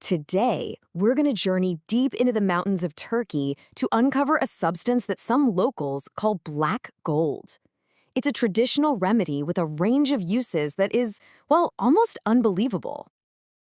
Today, we're going to journey deep into the mountains of Turkey to uncover a substance that some locals call black gold. It's a traditional remedy with a range of uses that is, well, almost unbelievable.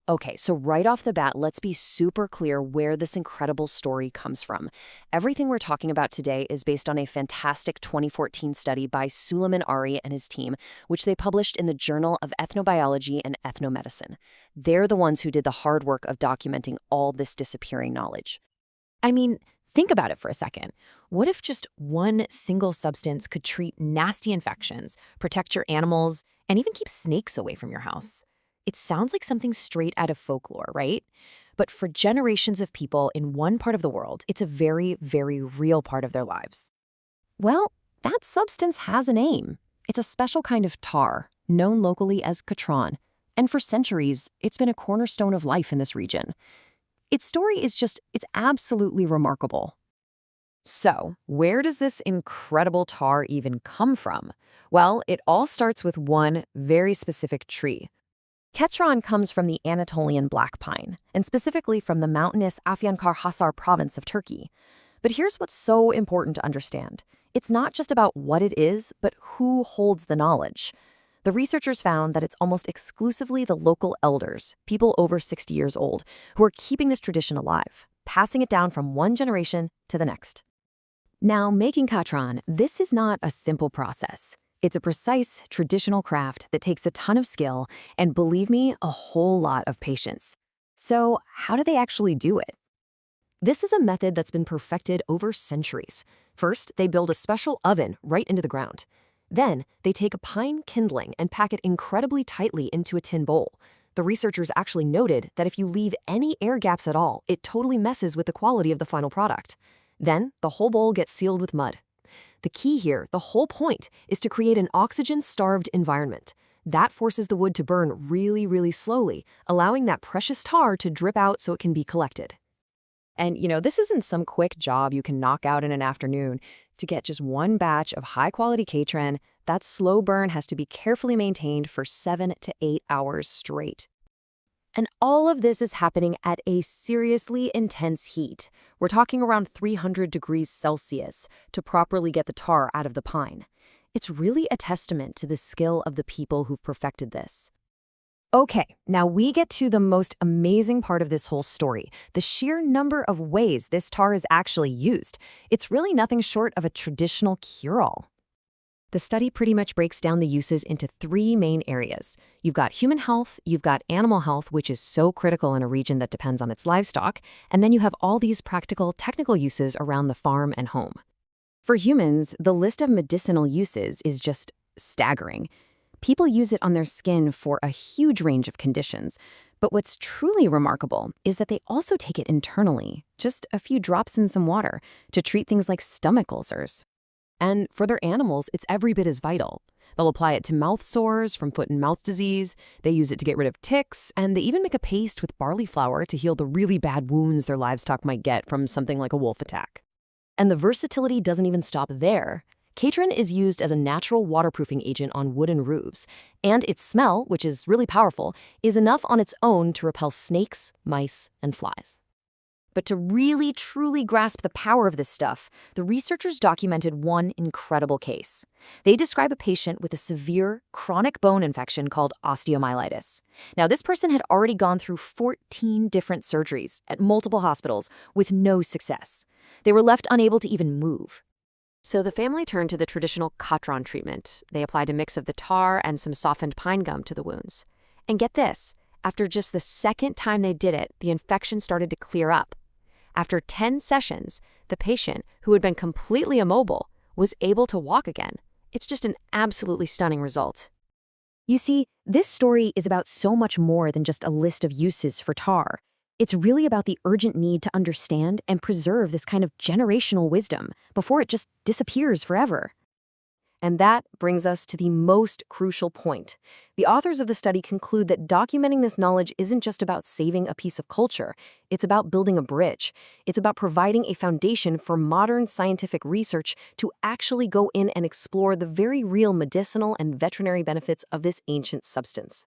Okay, so right off the bat, let's be super clear where this incredible story comes from. Everything we're talking about today is based on a fantastic 2014 study by Suleiman Ari and his team, which they published in the Journal of Ethnobiology and Ethnomedicine. They're the ones who did the hard work of documenting all this disappearing knowledge. I mean, think about it for a second. What if just one single substance could treat nasty infections, protect your animals, and even keep snakes away from your house? It sounds like something straight out of folklore, right? But for generations of people in one part of the world, it's a very, very real part of their lives. Well, that substance has a name. It's a special kind of tar, known locally as katran. And for centuries, it's been a cornerstone of life in this region. Its story is it's absolutely remarkable. So, where does this incredible tar even come from? Well, it all starts with one very specific tree. Katran comes from the Anatolian Black Pine, and specifically from the mountainous Afyonkarahisar province of Turkey. But here's what's so important to understand. It's not just about what it is, but who holds the knowledge. The researchers found that it's almost exclusively the local elders, people over 60 years old, who are keeping this tradition alive, passing it down from one generation to the next. Now, making katran, this is not a simple process. It's a precise, traditional craft that takes a ton of skill and, believe me, a whole lot of patience. So, how do they actually do it? This is a method that's been perfected over centuries. First, they build a special oven right into the ground. Then, they take a pine kindling and pack it incredibly tightly into a tin bowl. The researchers actually noted that if you leave any air gaps at all, it totally messes with the quality of the final product. Then, the whole bowl gets sealed with mud. The key here, the whole point, is to create an oxygen-starved environment. That forces the wood to burn really, really slowly, allowing that precious tar to drip out so it can be collected. And, this isn't some quick job you can knock out in an afternoon. To get just one batch of high-quality katran, that slow burn has to be carefully maintained for 7 to 8 hours straight. And all of this is happening at a seriously intense heat. We're talking around 300 degrees Celsius to properly get the tar out of the pine. It's really a testament to the skill of the people who've perfected this. Okay, now we get to the most amazing part of this whole story, the sheer number of ways this tar is actually used. It's really nothing short of a traditional cure-all. The study pretty much breaks down the uses into 3 main areas. You've got human health, you've got animal health, which is so critical in a region that depends on its livestock, and then you have all these practical, technical uses around the farm and home. For humans, the list of medicinal uses is just staggering. People use it on their skin for a huge range of conditions, but what's truly remarkable is that they also take it internally, just a few drops in some water, to treat things like stomach ulcers. And for their animals, it's every bit as vital. They'll apply it to mouth sores from foot and mouth disease, they use it to get rid of ticks, and they even make a paste with barley flour to heal the really bad wounds their livestock might get from something like a wolf attack. And the versatility doesn't even stop there. Katran is used as a natural waterproofing agent on wooden roofs, and its smell, which is really powerful, is enough on its own to repel snakes, mice, and flies. But to really, truly grasp the power of this stuff, the researchers documented one incredible case. They describe a patient with a severe, chronic bone infection called osteomyelitis. Now, this person had already gone through 14 different surgeries at multiple hospitals with no success. They were left unable to even move. So the family turned to the traditional katran treatment. They applied a mix of the tar and some softened pine gum to the wounds. And get this, after just the second time they did it, the infection started to clear up. After 10 sessions, the patient, who had been completely immobile, was able to walk again. It's just an absolutely stunning result. You see, this story is about so much more than just a list of uses for tar. It's really about the urgent need to understand and preserve this kind of generational wisdom before it just disappears forever. And that brings us to the most crucial point. The authors of the study conclude that documenting this knowledge isn't just about saving a piece of culture. It's about building a bridge. It's about providing a foundation for modern scientific research to actually go in and explore the very real medicinal and veterinary benefits of this ancient substance.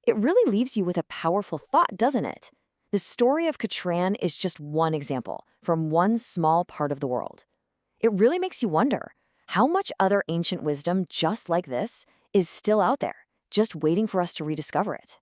It really leaves you with a powerful thought, doesn't it? The story of katran is just one example from one small part of the world. It really makes you wonder how much other ancient wisdom just like this is still out there, just waiting for us to rediscover it.